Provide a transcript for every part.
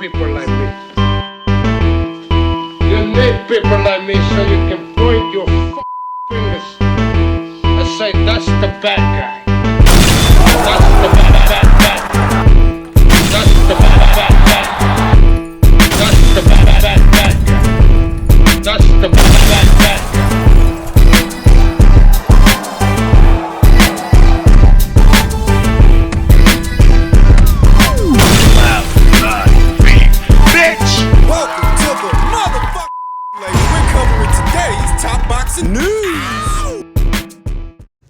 people like me. You need people like me so you can point your fingers and say, that's the bad guy. That's the bad guy. That's the bad guy. That's the bad guy. That's the bad guy.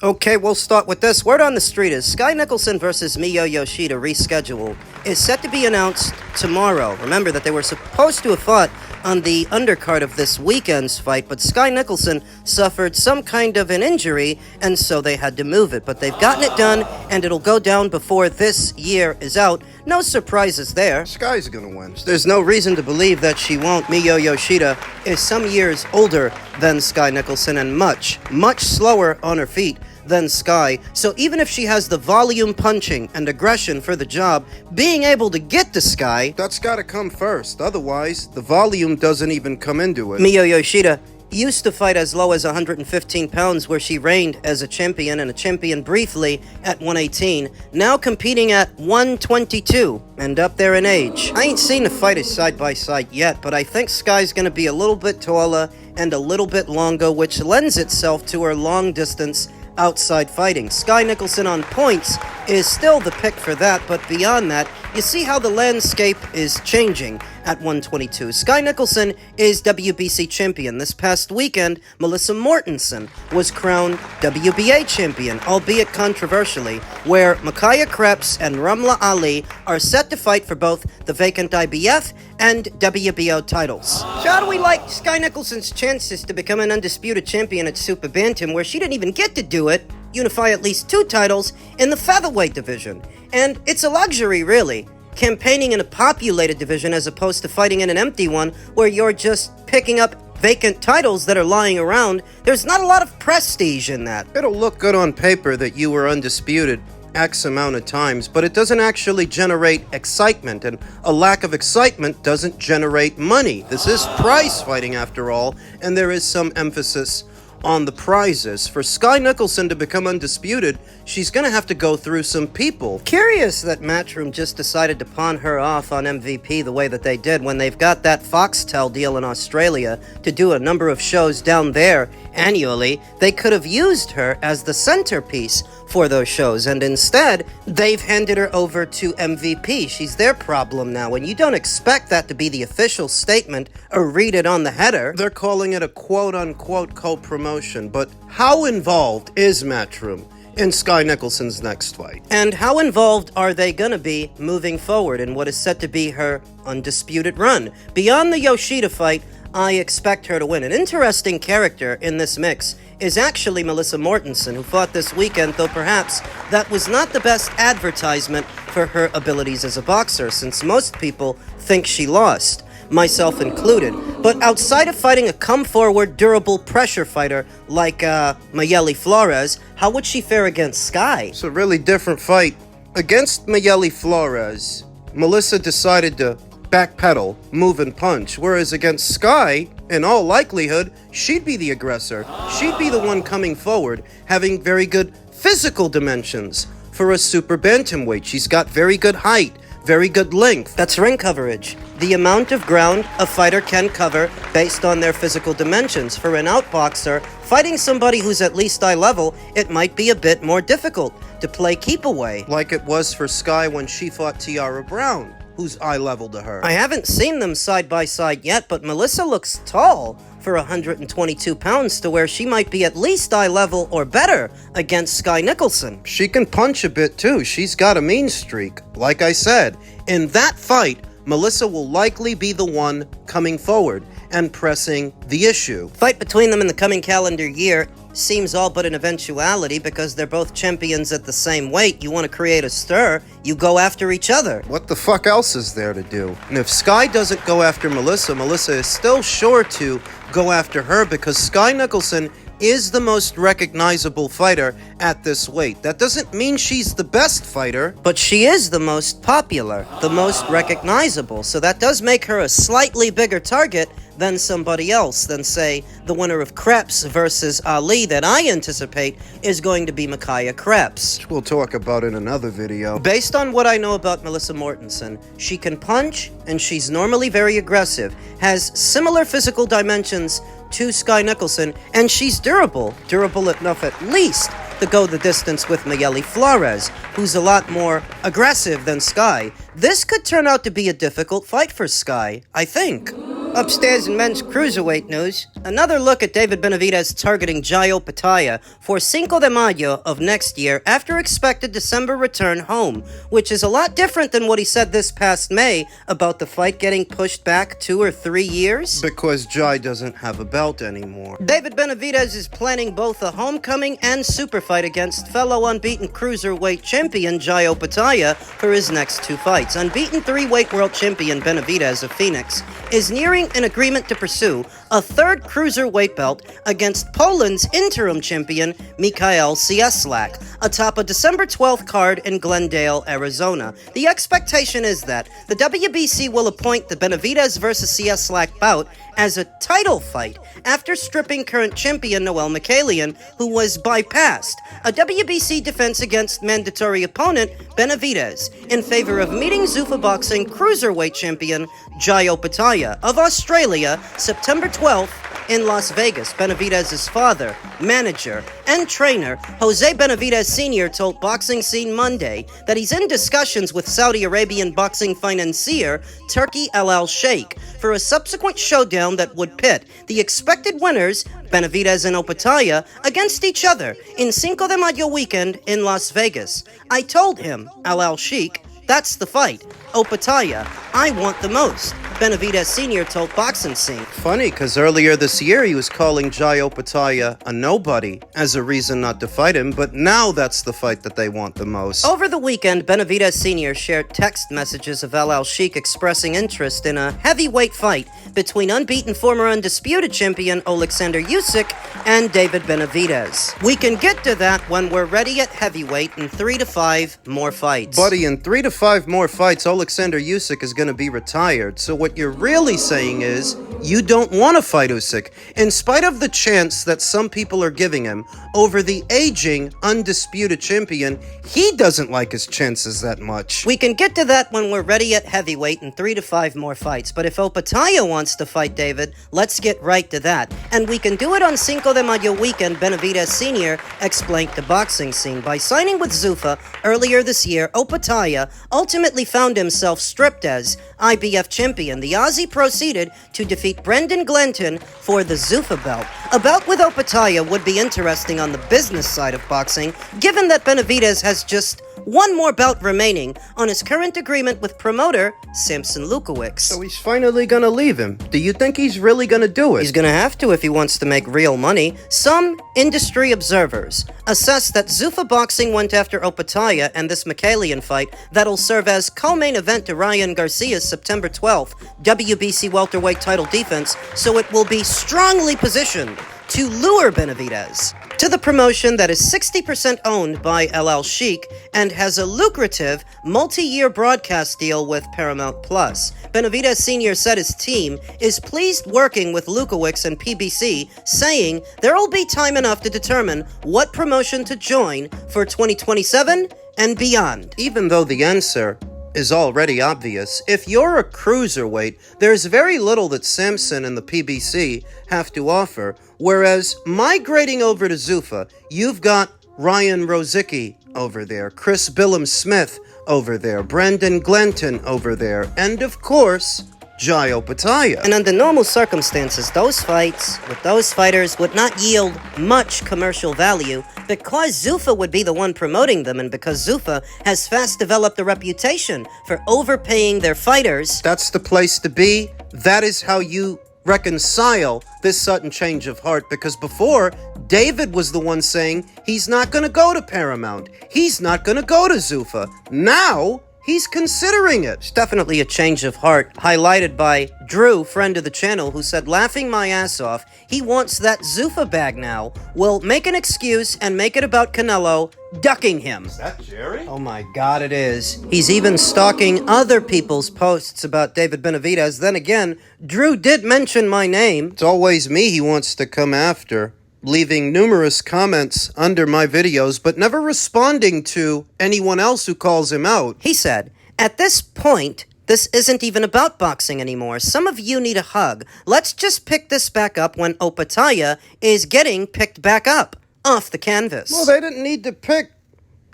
Okay, we'll start with this. Word on the street is Skye Nicolson versus Miyo Yoshida reschedule is set to be announced tomorrow. Remember that they were supposed to have fought on the undercard of this weekend's fight, but Skye Nicolson suffered some kind of an injury, and so they had to move it. But they've gotten it done, and it'll go down before this year is out. No surprises there. Skye's gonna win. There's no reason to believe that she won't. Miyo Yoshida is some years older than Skye Nicolson and much slower on her feet than Skye, so even if she has the volume punching and aggression for the job, being able to get to Skye, that's gotta come first, otherwise the volume doesn't even come into it. Miyo Yoshida used to fight as low as 115 pounds, where she reigned as a champion and a champion briefly at 118, now competing at 122 and up there in age. I ain't seen the fighters side by side yet, but I think Skye's gonna be a little bit taller and a little bit longer, which lends itself to her long distance outside fighting. Skye Nicolson on points is still the pick for that, but beyond that, you see how the landscape is changing at 122. Skye Nicolson is WBC champion. This past weekend, Melissa Mortensen was crowned WBA champion, albeit controversially, where Micaiah Krebs and Ramla Ali are set to fight for both the vacant IBF and WBO titles. So how do we like Skye Nicolson's chances to become an undisputed champion at Super Bantam, where she didn't even get to do it, unify at least 2 titles in the featherweight division? And it's a luxury, really, campaigning in a populated division as opposed to fighting in an empty one where you're just picking up vacant titles that are lying around. There's not a lot of prestige in that. It'll look good on paper that you were undisputed X amount of times, but it doesn't actually generate excitement, and a lack of excitement doesn't generate money. This is prize fighting after all, and there is some emphasis on the prizes. For Skye Nicolson to become undisputed, she's gonna have to go through some people. Curious that Matchroom just decided to pawn her off on MVP the way that they did when they've got that Foxtel deal in Australia to do a number of shows down there annually. They could have used her as the centerpiece for those shows, and instead, they've handed her over to MVP. She's their problem now, and you don't expect that to be the official statement or read it on the header. They're calling it a quote-unquote co-promotion, but how involved is Matchroom in Skye Nicolson's next fight? And how involved are they gonna be moving forward in what is set to be her undisputed run? Beyond the Yoshida fight, I expect her to win. An interesting character in this mix is actually Melissa Mortensen, who fought this weekend, though perhaps that was not the best advertisement for her abilities as a boxer, since most people think she lost, myself included. But outside of fighting a come-forward, durable pressure fighter like Mayeli Flores, how would she fare against Skye? It's a really different fight. Against Mayeli Flores, Melissa decided to backpedal, move and punch, whereas against Skye, in all likelihood, she'd be the aggressor. She'd be the one coming forward, having very good physical dimensions for a super bantamweight. She's got very good height, very good length. That's ring coverage. The amount of ground a fighter can cover based on their physical dimensions. For an outboxer, fighting somebody who's at least eye level, it might be a bit more difficult to play keep away. Like it was for Skye when she fought Tiara Brown, who's eye level to her. I haven't seen them side by side yet, but Melissa looks tall for 122 pounds, to where she might be at least eye level or better against Skye Nicolson. She can punch a bit too. She's got a mean streak. Like I said, in that fight, Melissa will likely be the one coming forward and pressing the issue. Fight between them in the coming calendar year seems all but an eventuality because they're both champions at the same weight. You want to create a stir, you go after each other. What the fuck else is there to do? And if Skye doesn't go after Melissa, Melissa is still sure to go after her, because Skye Nicolson is the most recognizable fighter at this weight. That doesn't mean she's the best fighter, but she is the most popular, the most recognizable, so that does make her a slightly bigger target than somebody else, than, say, the winner of Krebs versus Ali that I anticipate is going to be Micaiah Krebs. which we'll talk about in another video. Based on what I know about Melissa Mortensen, she can punch, and she's normally very aggressive, has similar physical dimensions to Skye Nicolson, and she's durable enough at least to go the distance with Mayeli Flores, who's a lot more aggressive than Skye. This could turn out to be a difficult fight for Skye, I think. Upstairs in men's cruiserweight news, another look at David Benavidez targeting Jai Opetaia for Cinco de Mayo of next year after expected December return home, which is a lot different than what he said this past May about the fight getting pushed back 2 or 3 years. Because Jai doesn't have a belt anymore. David Benavidez is planning both a homecoming and super fight against fellow unbeaten cruiserweight champion Jai Opetaia for his next 2 fights. Unbeaten 3-weight world champion Benavidez of Phoenix is nearing an agreement to pursue a 3rd cruiserweight belt against Poland's interim champion Mikhail Cieslak atop a December 12th card in Glendale, Arizona. The expectation is that the WBC will appoint the Benavidez versus Cieslak bout as a title fight after stripping current champion Noel Mikhailian, who was bypassed, a WBC defense against mandatory opponent Benavidez, in favor of meeting Zuffa Boxing cruiserweight champion Jai Opetaia of Australia September 12th in Las Vegas. Benavidez's father, manager, and trainer, Jose Benavidez Sr., told Boxing Scene Monday that he's in discussions with Saudi Arabian boxing financier Turki Al Sheikh for a subsequent showdown that would pit the expected winners, Benavidez and Opetaia, against each other in Cinco de Mayo weekend in Las Vegas. I told him, Al Sheikh, that's the fight. Opetaia, I want the most, Benavidez Sr. told Boxing Scene. Funny, because earlier this year he was calling Jai Opetaia a nobody as a reason not to fight him, but now that's the fight that they want the most. Over the weekend, Benavidez Sr. shared text messages of Al Sheikh expressing interest in a heavyweight fight between unbeaten former undisputed champion Alexander Usyk and David Benavidez. We can get to that when we're ready at heavyweight in 3 to 5 more fights. Buddy, in 3 to 5 more fights, Alexander Usyk is going to be retired. So what you're really saying is, you don't want to fight Usyk, in spite of the chance that some people are giving him over the aging, undisputed champion. He doesn't like his chances that much. We can get to that when we're ready at heavyweight in 3 to 5 more fights, but if Opetaia wants to fight David, let's get right to that. And we can do it on Cinco de Mayo weekend, Benavidez Sr. explained to Boxing Scene. By signing with Zuffa earlier this year, Opetaia ultimately found himself stripped as IBF champion. The Aussie proceeded to defeat Brendan Glenton for the Zuffa belt. A bout with Opetaia would be interesting on the business side of boxing, given that Benavidez has just one more bout remaining on his current agreement with promoter Samson Lukowicz. So he's finally gonna leave him. Do you think he's really gonna do it? He's gonna have to if he wants to make real money. Some industry observers assess that Zuffa Boxing went after Opetaia and this Mikhailian fight that'll serve as co-main event to Ryan Garcia's September 12th WBC welterweight title defense, so it will be strongly positioned to lure Benavidez to the promotion that is 60% owned by Al Sheikh and has a lucrative multi-year broadcast deal with Paramount+. Benavidez Sr. said his team is pleased working with Lukowicz and PBC, saying there will be time enough to determine what promotion to join for 2027 and beyond. Even though the answer is already obvious, if you're a cruiserweight, there's very little that Samson and the PBC have to offer, whereas migrating over to Zuffa, you've got Ryan Rozicki over there, Chris Billum-Smith over there, Brendan Glenton over there, and of course, Jai Opetaia. And under normal circumstances, those fights with those fighters would not yield much commercial value because Zuffa would be the one promoting them, and because Zuffa has fast developed a reputation for overpaying their fighters. That's the place to be. That is how you reconcile this sudden change of heart, because before, David was the one saying he's not going to go to Paramount. He's not going to go to Zuffa. Now, He's considering it. It's definitely a change of heart, highlighted by Drew, friend of the channel, who said, laughing my ass off, he wants that Zuffa bag now. Will make an excuse and make it about Canelo ducking him. Is that Jerry? Oh my god, it is. He's even stalking other people's posts about David Benavidez. Then again, Drew did mention my name. It's always me he wants to come after, leaving numerous comments under my videos, but never responding to anyone else who calls him out. He said, at this point, this isn't even about boxing anymore. Some of you need a hug. Let's just pick this back up when Opetaia is getting picked back up off the canvas. Well, they didn't need to pick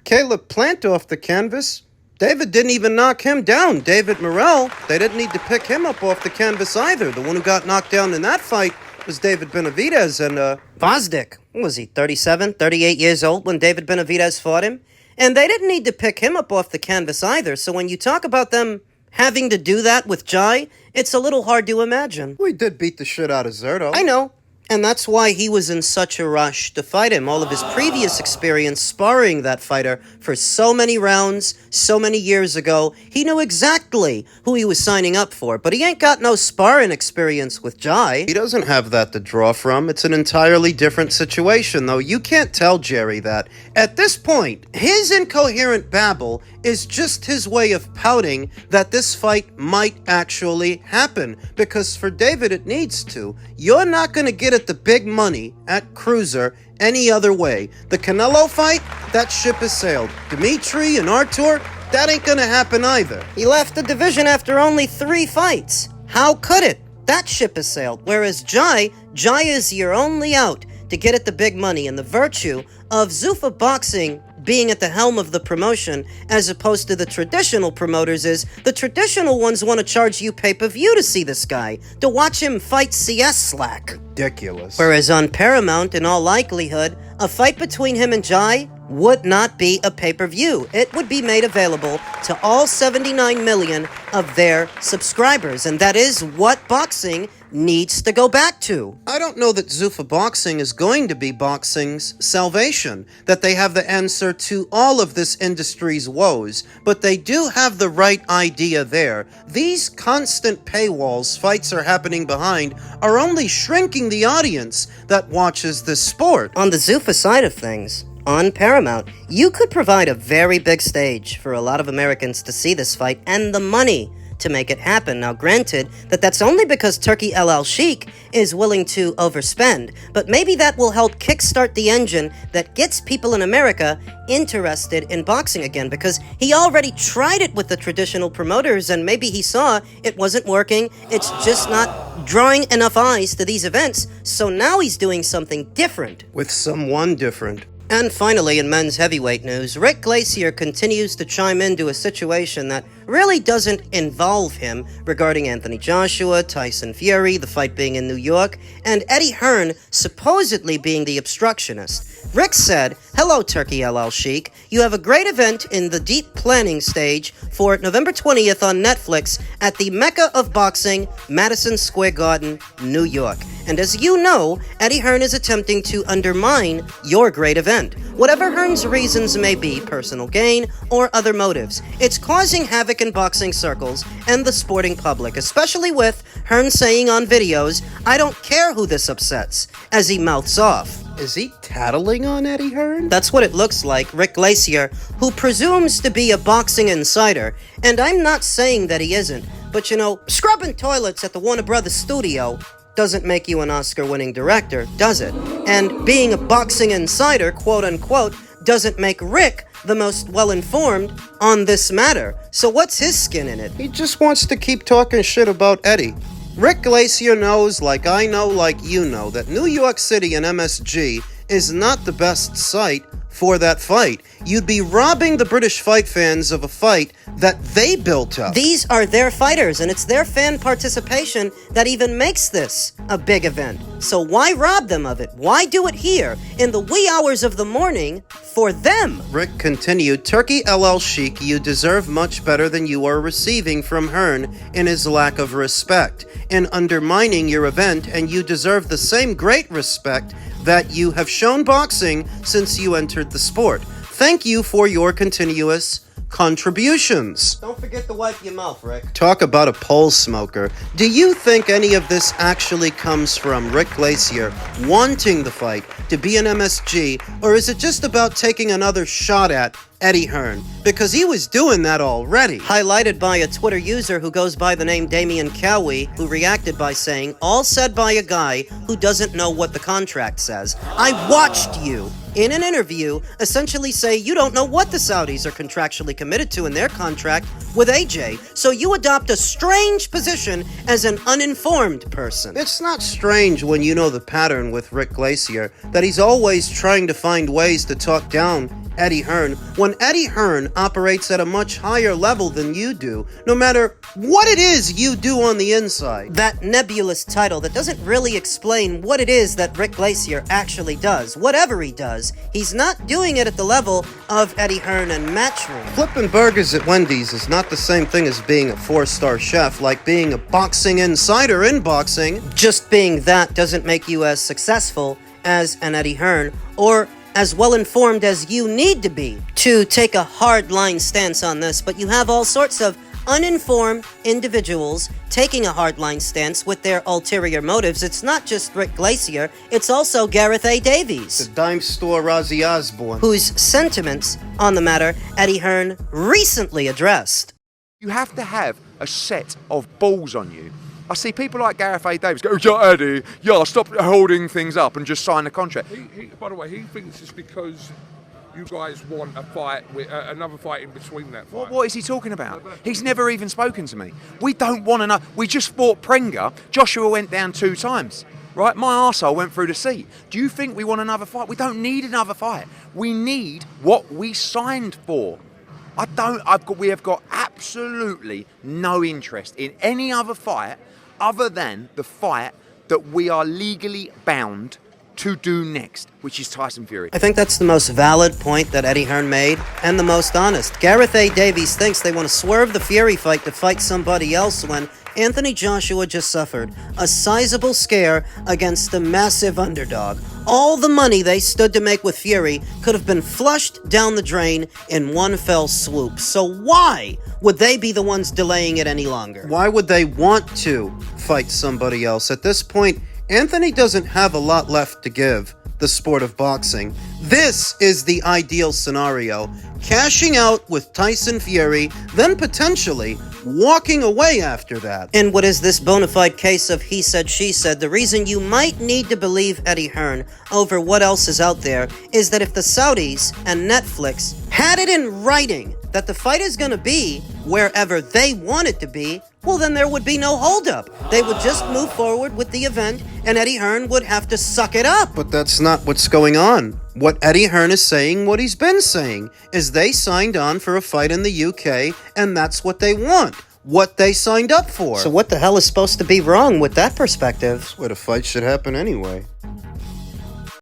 Caleb Plant off the canvas. David didn't even knock him down. David Morrell, they didn't need to pick him up off the canvas either. The one who got knocked down in that fight was David Benavidez, and Vosdick, was he 37, 38 years old when David Benavidez fought him? And they didn't need to pick him up off the canvas either, so when you talk about them having to do that with Jai, it's a little hard to imagine. we did beat the shit out of Zerto. I know. And that's why he was in such a rush to fight him. All of his previous experience sparring that fighter for so many rounds, so many years ago, he knew exactly who he was signing up for. But he ain't got no sparring experience with Jai. He doesn't have that to draw from. It's an entirely different situation, though. You can't tell Jerry that. At this point, his incoherent babble is just his way of pouting that this fight might actually happen. Because for David, it needs to. You're not going to get the big money at Cruiser any other way. The Canelo fight, that ship has sailed. Dimitri and Artur, that ain't gonna happen either. He left the division after only 3 fights. How could it? That ship has sailed. Whereas Jai is your only out to get at the big money, and the virtue of Zuffa Boxing being at the helm of the promotion as opposed to the traditional promoters is the traditional ones want to charge you pay-per-view to see this guy, to watch him fight Cieslak. Ridiculous. Whereas on Paramount, in all likelihood, a fight between him and Jai would not be a pay-per-view. It would be made available to all 79 million of their subscribers, and that is what boxing needs to go back to. I don't know that Zuffa Boxing is going to be boxing's salvation, that they have the answer to all of this industry's woes, but they do have the right idea there. These constant paywalls fights are happening behind are only shrinking the audience that watches this sport. On the Zuffa side of things, on Paramount, you could provide a very big stage for a lot of Americans to see this fight and the money to make it happen. Now, granted, that's only because Turkey El Sheikh is willing to overspend, but maybe that will help kickstart the engine that gets people in America interested in boxing again, because he already tried it with the traditional promoters, and maybe he saw it wasn't working. It's just not drawing enough eyes to these events, so now he's doing something different. With someone different. And finally, in men's heavyweight news, Rick Glacier continues to chime into a situation that really doesn't involve him regarding Anthony Joshua, Tyson Fury, the fight being in New York, and Eddie Hearn supposedly being the obstructionist. Rick said, "Hello, Turkey El Sheikh. You have a great event in the deep planning stage for November 20th on Netflix at the Mecca of Boxing, Madison Square Garden, New York. And as you know, Eddie Hearn is attempting to undermine your great event. Whatever Hearn's reasons may be, personal gain or other motives, it's causing havoc in boxing circles and the sporting public, especially with Hearn saying on videos, 'I don't care who this upsets,' as he mouths off." Is he tattling on Eddie Hearn? That's what it looks like. Rick Glacier, who presumes to be a boxing insider, and I'm not saying that he isn't, but you know, scrubbing toilets at the Warner Brothers studio doesn't make you an Oscar-winning director, does it? And being a boxing insider, quote-unquote, doesn't make Rick the most well-informed on this matter. So what's his skin in it? He just wants to keep talking shit about Eddie. Rick Glacier knows, like I know, like you know, that New York City and MSG is not the best site for that fight. You'd be robbing the British fight fans of a fight that they built up. These are their fighters, and it's their fan participation that even makes this a big event. So why rob them of it? Why do it here, in the wee hours of the morning, for them? Rick continued, "Turkey El Sheikh, you deserve much better than you are receiving from Hearn in his lack of respect, in undermining your event, and you deserve the same great respect that you have shown boxing since you entered the sport. Thank you for your continuous contributions. Don't forget to wipe your mouth, Rick. Talk about a pole smoker. Do you think any of this actually comes from Rick Glacier wanting the fight to be an MSG, or is it just about taking another shot at Eddie Hearn? Because he was doing that already. Highlighted by a Twitter user who goes by the name Damian Cowie, who reacted by saying, all said by a guy who doesn't know what the contract says. I watched you in an interview essentially say you don't know what the Saudis are contractually committed to in their contract with AJ, so you adopt a strange position as an uninformed person. It's not strange when you know the pattern with Rick Glacier, that he's always trying to find ways to talk down Eddie Hearn, when Eddie Hearn operates at a much higher level than you do, no matter what it is you do on the inside. That nebulous title that doesn't really explain what it is that Rick Glacier actually does. Whatever he does, he's not doing it at the level of Eddie Hearn and Matchroom. Flipping burgers at Wendy's is not the same thing as being a 4-star chef, like being a boxing insider in boxing. Just being that doesn't make you as successful as an Eddie Hearn, or as well-informed as you need to be to take a hard-line stance on this, but you have all sorts of uninformed individuals taking a hard-line stance with their ulterior motives. It's not just Rick Glacier, it's also Gareth A. Davies, The dime store Ozzy Osbourne. whose sentiments on the matter Eddie Hearn recently addressed. You have to have a set of balls on you. I see people like Gareth A. Davies go, yeah, Eddie, yeah, stop holding things up and just sign the contract. By the way, he thinks it's because you guys want a fight, with another fight in between that fight. What is he talking about? He's never even spoken to me. We don't want enough. We just fought Prenger. Joshua went down 2 times. Right? My arsehole went through the seat. Do you think we want another fight? We don't need another fight. We need what we signed for. We have got absolutely no interest in any other fight other than the fight that we are legally bound to do next, which is Tyson Fury. I think that's the most valid point that Eddie Hearn made, and the most honest. Gareth A. Davies thinks they want to swerve the Fury fight to fight somebody else when Anthony Joshua just suffered a sizable scare against a massive underdog. All the money they stood to make with Fury could have been flushed down the drain in one fell swoop. So why would they be the ones delaying it any longer? Why would they want to fight somebody else? At this point, Anthony doesn't have a lot left to give the sport of boxing. This is the ideal scenario. Cashing out with Tyson Fury, then potentially walking away after that. In what is this bona fide case of he said, she said, the reason you might need to believe Eddie Hearn over what else is out there is that if the Saudis and Netflix had it in writing that the fight is going to be wherever they want it to be, well, then there would be no holdup. They would just move forward with the event, and Eddie Hearn would have to suck it up. But that's not what's going on. What Eddie Hearn is saying, what he's been saying, is they signed on for a fight in the UK, and that's what they want. What they signed up for. So what the hell is supposed to be wrong with that perspective? That's where the fight should happen anyway.